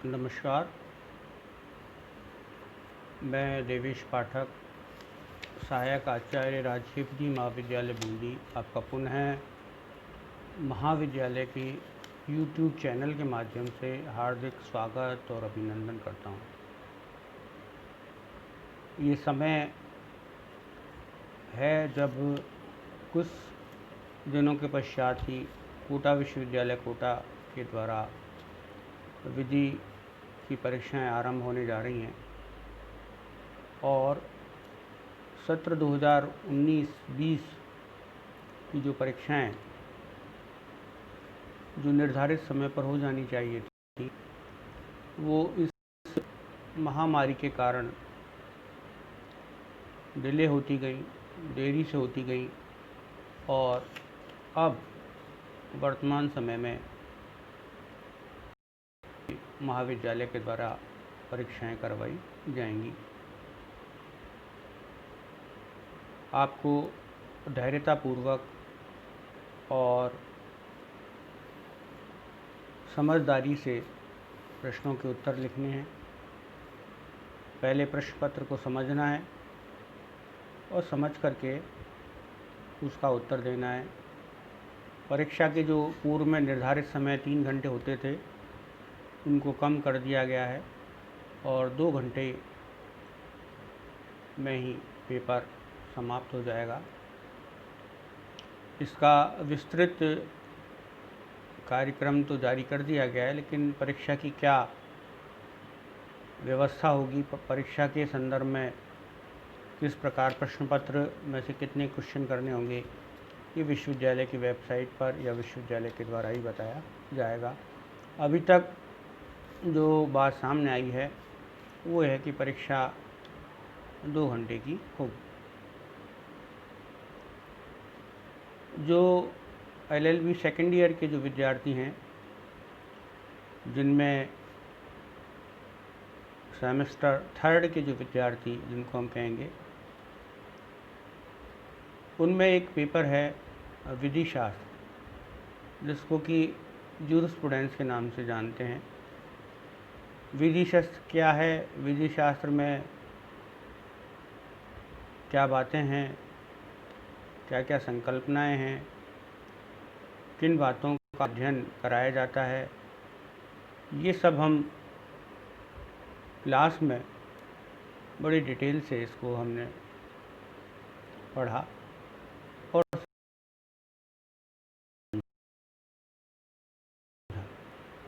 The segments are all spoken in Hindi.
नमस्कार। मैं देवेश पाठक, सहायक आचार्य राजकीय महाविद्यालय बूंदी, आपका पुनः महाविद्यालय की यूट्यूब चैनल के माध्यम से हार्दिक स्वागत और अभिनंदन करता हूँ। ये समय है जब कुछ दिनों के पश्चात ही कोटा विश्वविद्यालय कोटा के द्वारा विधि की परीक्षाएं आरंभ होने जा रही हैं और सत्र 2019-20 की जो परीक्षाएं जो निर्धारित समय पर हो जानी चाहिए थी, वो इस महामारी के कारण डिले होती गई, देरी से होती गई और अब वर्तमान समय में महाविद्यालय के द्वारा परीक्षाएं करवाई जाएंगी। आपको धैर्यतापूर्वक और समझदारी से प्रश्नों के उत्तर लिखने हैं। पहले प्रश्न पत्र को समझना है और समझ करके उसका उत्तर देना है। परीक्षा के जो पूर्व में निर्धारित समय 3 घंटे होते थे, उनको कम कर दिया गया है और 2 घंटे में ही पेपर समाप्त हो जाएगा। इसका विस्तृत कार्यक्रम तो जारी कर दिया गया है, लेकिन परीक्षा की क्या व्यवस्था होगी, परीक्षा के संदर्भ में किस प्रकार प्रश्न पत्र में से कितने क्वेश्चन करने होंगे, ये विश्वविद्यालय की वेबसाइट पर या विश्वविद्यालय के द्वारा ही बताया जाएगा। अभी तक जो बात सामने आई है वो है कि परीक्षा 2 घंटे की होगी। जो LLB सेकेंड ईयर के जो विद्यार्थी हैं, जिनमें सेमेस्टर 3 के जो विद्यार्थी जिनको हम कहेंगे, उनमें एक पेपर है विधि शास्त्र, जिसको कि जूरिस्प्रूडेंस के नाम से जानते हैं। विधि शास्त्र क्या है, विधि शास्त्र में क्या बातें हैं, क्या क्या संकल्पनाएं हैं, किन बातों का अध्ययन कराया जाता है, ये सब हम क्लास में बड़ी डिटेल से इसको हमने पढ़ा और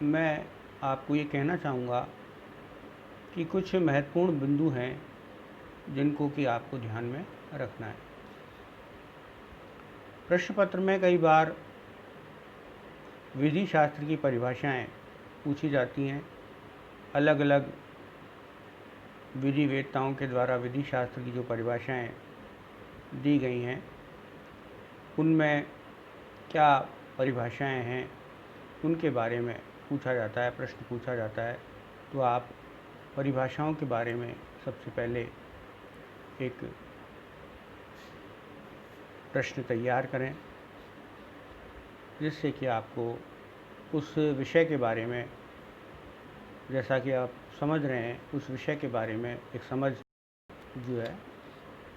मैं आपको ये कहना चाहूँगा कि कुछ महत्वपूर्ण बिंदु हैं जिनको कि आपको ध्यान में रखना है। प्रश्न पत्र में कई बार विधि शास्त्र की परिभाषाएं पूछी जाती हैं। अलग अलग विधि वेत्ताओं के द्वारा विधि शास्त्र की जो परिभाषाएं दी गई हैं, उनमें क्या परिभाषाएं हैं, उनके बारे में पूछा जाता है, प्रश्न पूछा जाता है। तो आप परिभाषाओं के बारे में सबसे पहले एक प्रश्न तैयार करें, जिससे कि आपको उस विषय के बारे में, जैसा कि आप समझ रहे हैं, उस विषय के बारे में एक समझ जो है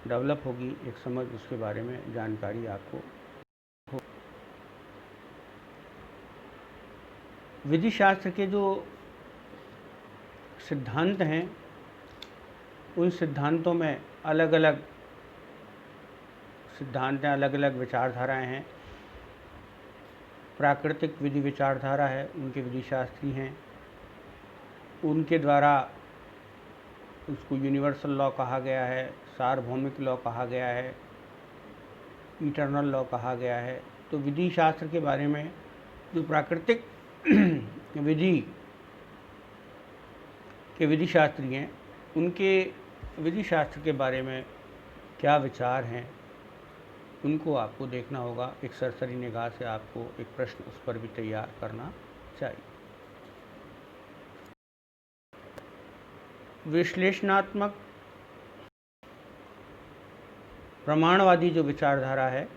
डेवलप होगी, एक समझ उसके बारे में जानकारी आपको हो। विधि शास्त्र के जो सिद्धांत हैं, उन सिद्धांतों में अलग अलग सिद्धांत हैं, अलग अलग विचारधाराएं हैं। प्राकृतिक विधि विचारधारा है, उनके विधि शास्त्री हैं, उनके द्वारा उसको यूनिवर्सल लॉ कहा गया है, सार्वभौमिक लॉ कहा गया है, इटर्नल लॉ कहा गया है। तो विधि शास्त्र के बारे में जो प्राकृतिक विधि के विधि शास्त्री हैं, उनके विधि शास्त्र के बारे में क्या विचार हैं, उनको आपको देखना होगा। एक सरसरी निगाह से आपको एक प्रश्न उस पर भी तैयार करना चाहिए। विश्लेषणात्मक प्रमाणवादी जो विचारधारा है,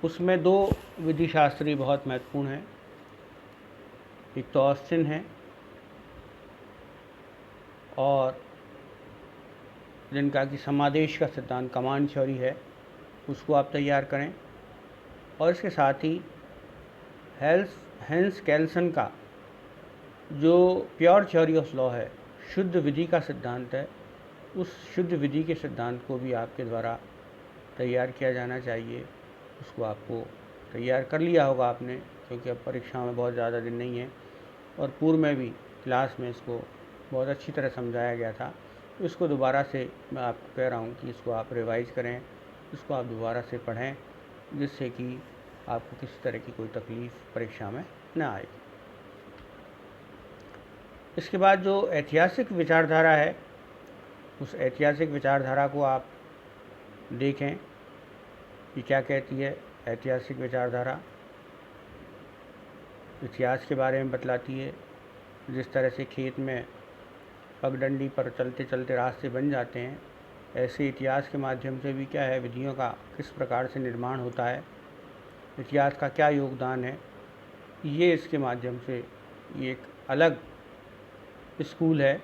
उसमें दो विधि शास्त्री बहुत महत्वपूर्ण हैं। एक तो ऑस्टिन है और जिनका कि समादेश का सिद्धांत कमांड थ्योरी है, उसको आप तैयार करें। और इसके साथ ही हेंस कैल्सन का जो प्योर थ्योरी ऑफ लॉ है, शुद्ध विधि का सिद्धांत है, उस शुद्ध विधि के सिद्धांत को भी आपके द्वारा तैयार किया जाना चाहिए। उसको आपको तैयार कर लिया होगा आपने, क्योंकि अब परीक्षा में बहुत ज़्यादा दिन नहीं है और पूर्व में भी क्लास में इसको बहुत अच्छी तरह समझाया गया था। तो इसको दोबारा से मैं आपको कह रहा हूँ कि इसको आप रिवाइज़ करें, इसको आप दोबारा से पढ़ें, जिससे कि आपको किसी तरह की कोई तकलीफ़ परीक्षा में ना आए। इसके बाद जो ऐतिहासिक विचारधारा है, उस ऐतिहासिक विचारधारा को आप देखें कि क्या कहती है। ऐतिहासिक विचारधारा इतिहास के बारे में बतलाती है। जिस तरह से खेत में पगडंडी पर चलते चलते रास्ते बन जाते हैं, ऐसे इतिहास के माध्यम से भी क्या है, विधियों का किस प्रकार से निर्माण होता है, इतिहास का क्या योगदान है, ये इसके माध्यम से ये एक अलग स्कूल है,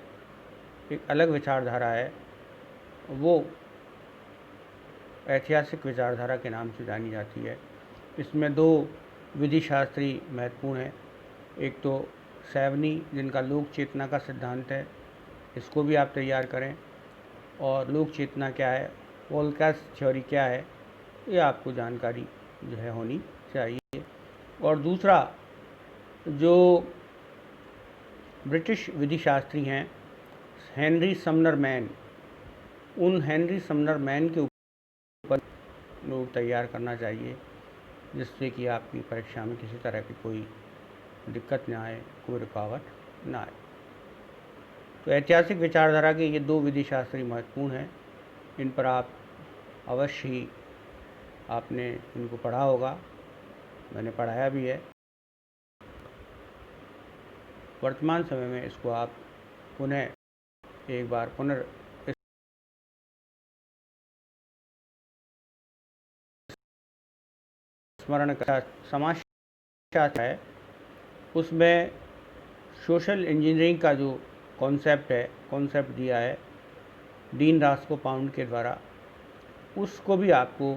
एक अलग विचारधारा है। वो ऐतिहासिक विचारधारा के नाम से जानी जाती है। इसमें दो विधि शास्त्री महत्वपूर्ण हैं। एक तो सैवनी, जिनका लोक चेतना का सिद्धांत है, इसको भी आप तैयार करें। और लोक चेतना क्या है, वोल्कास थ्योरी क्या है, ये आपको जानकारी जो है होनी चाहिए। और दूसरा, जो ब्रिटिश विधि शास्त्री हैं हेनरी समनर मैन, उन हेनरी समनर मैन के ऊपर नोट तैयार करना चाहिए, जिससे कि आपकी परीक्षा में किसी तरह की कोई दिक्कत ना आए, कोई रुकावट ना आए। तो ऐतिहासिक विचारधारा के ये दो विधि शास्त्री महत्वपूर्ण हैं। इन पर आप अवश्य ही आपने इनको पढ़ा होगा, मैंने पढ़ाया भी है। वर्तमान समय में इसको आप पुनः एक बार स्मरण का समाजशास्त्र है, उसमें सोशल इंजीनियरिंग का जो कॉन्सेप्ट दिया है डीन रास्कोपाउंड के द्वारा, उसको भी आपको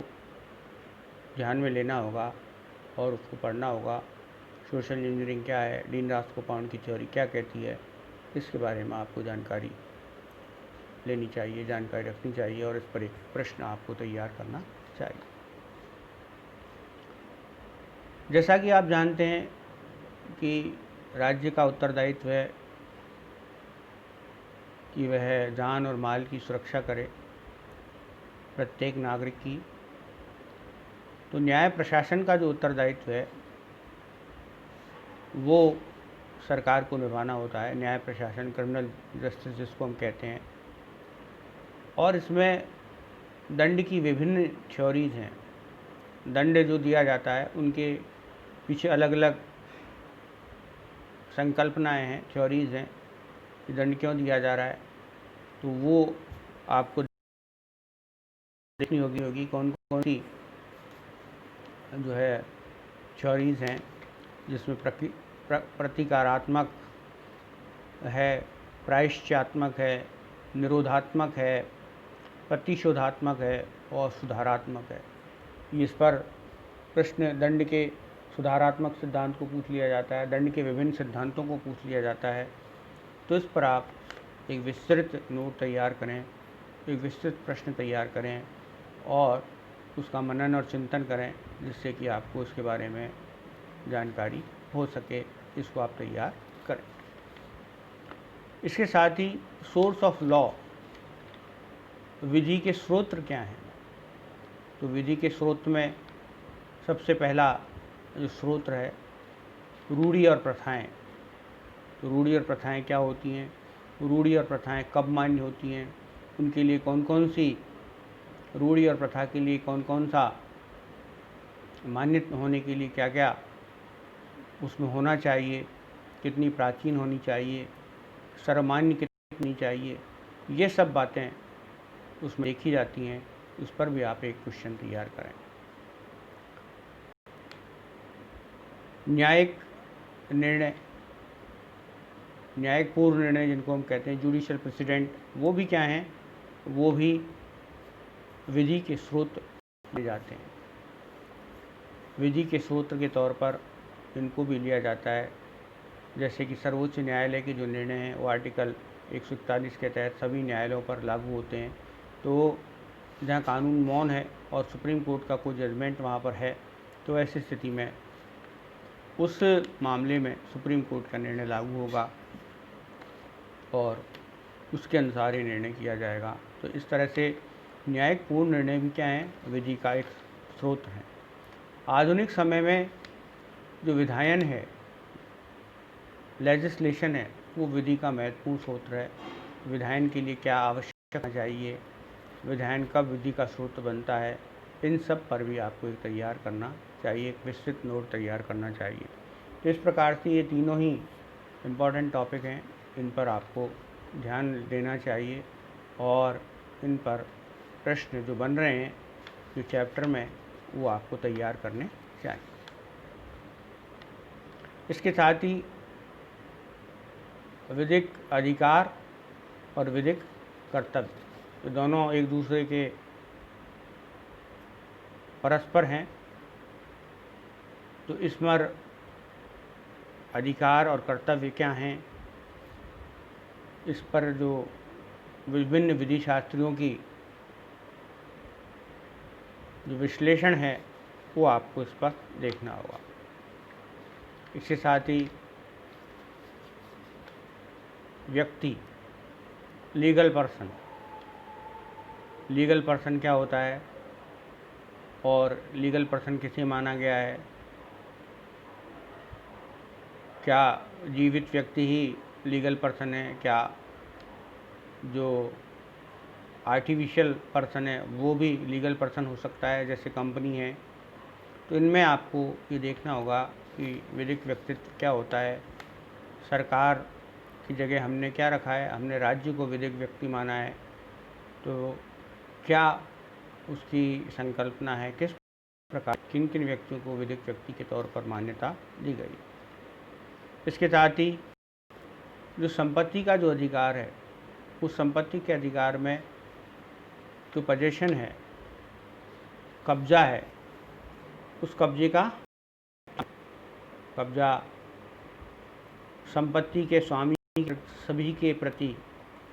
ध्यान में लेना होगा और उसको पढ़ना होगा। सोशल इंजीनियरिंग क्या है, डीन रास्कोपाउंड की थ्योरी क्या कहती है, इसके बारे में आपको जानकारी लेनी चाहिए, जानकारी रखनी चाहिए और इस पर एक प्रश्न आपको तैयार करना चाहिए। जैसा कि आप जानते हैं कि राज्य का उत्तरदायित्व है कि वह जान और माल की सुरक्षा करे प्रत्येक नागरिक की। तो न्याय प्रशासन का जो उत्तरदायित्व है वो सरकार को निभाना होता है, न्याय प्रशासन, क्रिमिनल जस्टिस जिसको हम कहते हैं। और इसमें दंड की विभिन्न थ्योरीज हैं। दंड जो दिया जाता है उनके पीछे अलग अलग संकल्पनाएं हैं, थ्योरीज हैं कि दंड क्यों दिया जा रहा है। तो वो आपको देखनी होगी कौन कौन सी जो है थ्योरीज हैं, जिसमें प्रतिकारात्मक है, प्रायश्चात्मक है, निरोधात्मक है, प्रतिशोधात्मक है और सुधारात्मक है। इस पर प्रश्न दंड के सुधारात्मक सिद्धांत को पूछ लिया जाता है, दंड के विभिन्न सिद्धांतों को पूछ लिया जाता है। तो इस पर आप एक विस्तृत नोट तैयार करें, एक विस्तृत प्रश्न तैयार करें और उसका मनन और चिंतन करें, जिससे कि आपको इसके बारे में जानकारी हो सके। इसको आप तैयार करें। इसके साथ ही सोर्स ऑफ लॉ, विधि के स्रोत क्या हैं। तो विधि के स्रोत में सबसे पहला जो स्रोत है रूढ़ि और प्रथाएं। तो रूढ़ि और प्रथाएं क्या होती हैं, रूढ़ि और प्रथाएं कब मान्य होती हैं, उनके लिए कौन कौन सी, रूढ़ि और प्रथा के लिए कौन कौन सा मान्य होने के लिए क्या क्या उसमें होना चाहिए, कितनी प्राचीन होनी चाहिए, सर्वमान्य कितनी चाहिए, ये सब बातें उसमें देखी जाती हैं। उस पर भी आप एक क्वेश्चन तैयार करें। न्यायिक निर्णय, न्यायिक पूर्व निर्णय जिनको हम कहते हैं, जुडिशियल प्रेसिडेंट, वो भी क्या हैं, वो भी विधि के स्रोत ले जाते हैं। विधि के स्रोत के तौर पर इनको भी लिया जाता है। जैसे कि सर्वोच्च न्यायालय के जो निर्णय हैं वो आर्टिकल 141 के तहत सभी न्यायालयों पर लागू होते हैं। तो जहाँ कानून मौन है और सुप्रीम कोर्ट का कोई जजमेंट वहाँ पर है, तो ऐसी स्थिति में उस मामले में सुप्रीम कोर्ट का निर्णय लागू होगा और उसके अनुसार ही निर्णय किया जाएगा। तो इस तरह से न्यायिक पूर्ण निर्णय भी क्या है, विधि का एक स्रोत है। आधुनिक समय में जो विधायन है, लेजिस्लेशन है, वो विधि का महत्वपूर्ण स्रोत है। विधायन के लिए क्या आवश्यक होना चाहिए, विधायन कब विधि का स्रोत बनता है, इन सब पर भी आपको एक तैयार करना चाहिए, एक विस्तृत नोट तैयार करना चाहिए। तो इस प्रकार से ये तीनों ही इम्पॉर्टेंट टॉपिक हैं, इन पर आपको ध्यान देना चाहिए और इन पर प्रश्न जो बन रहे हैं जो चैप्टर में, वो आपको तैयार करने चाहिए। इसके साथ ही विधिक अधिकार और विधिक कर्तव्य, तो दोनों एक दूसरे के परस्पर हैं। तो इसमें अधिकार और कर्तव्य क्या हैं, इस पर जो विभिन्न विधि शास्त्रियों की जो विश्लेषण है, वो आपको इस पर देखना होगा। इसके साथ ही व्यक्ति, लीगल पर्सन क्या होता है और लीगल पर्सन किसे माना गया है, क्या जीवित व्यक्ति ही लीगल पर्सन है, क्या जो आर्टिफिशियल पर्सन है वो भी लीगल पर्सन हो सकता है, जैसे कंपनी है। तो इनमें आपको ये देखना होगा कि विधिक व्यक्तित्व क्या होता है। सरकार की जगह हमने क्या रखा है, हमने राज्य को विधिक व्यक्ति माना है, तो क्या उसकी संकल्पना है, किस प्रकार किन किन व्यक्तियों को विधिक व्यक्ति के तौर पर मान्यता दी गई। इसके साथ ही जो संपत्ति का जो अधिकार है, उस संपत्ति के अधिकार में जो पोजेशन है, कब्जा है, उस कब्जा संपत्ति के स्वामी सभी के प्रति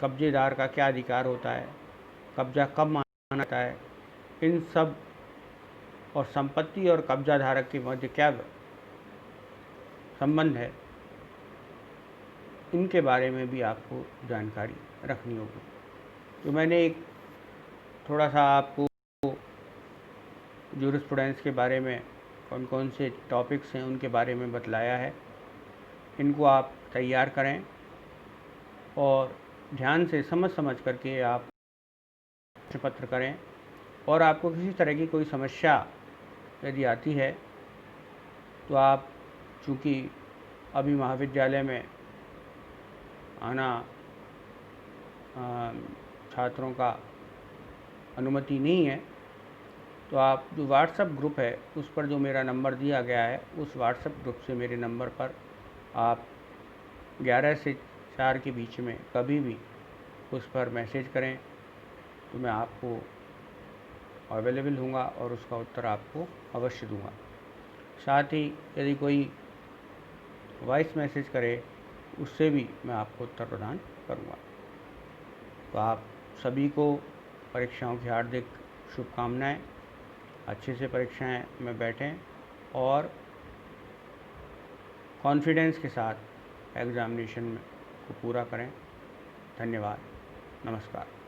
कब्जेदार का क्या अधिकार होता है, कब्जा कब माना जाता है, इन सब और संपत्ति और कब्जा धारक के मध्य क्या संबंध है, इनके बारे में भी आपको जानकारी रखनी होगी। तो मैंने एक थोड़ा सा आपको जूरिस्प्रूडेंस के बारे में कौन कौन से टॉपिक्स हैं उनके बारे में बतलाया है। इनको आप तैयार करें और ध्यान से समझ करके आप प्रश्न पत्र करें। और आपको किसी तरह की कोई समस्या यदि आती है तो आप, चूँकि अभी महाविद्यालय में आना छात्रों का अनुमति नहीं है, तो आप जो व्हाट्सएप ग्रुप है उस पर जो मेरा नंबर दिया गया है, उस व्हाट्सएप ग्रुप से मेरे नंबर पर आप 11 से 4 के बीच में कभी भी उस पर मैसेज करें, तो मैं आपको अवेलेबल हूँगा और उसका उत्तर आपको अवश्य दूँगा। साथ ही यदि कोई वॉइस मैसेज करे, उससे भी मैं आपको उत्तर प्रदान करूँगा। तो आप सभी को परीक्षाओं की हार्दिक शुभकामनाएं। अच्छे से परीक्षाएं में बैठें और कॉन्फिडेंस के साथ एग्ज़ामिनेशन को पूरा करें। धन्यवाद, नमस्कार।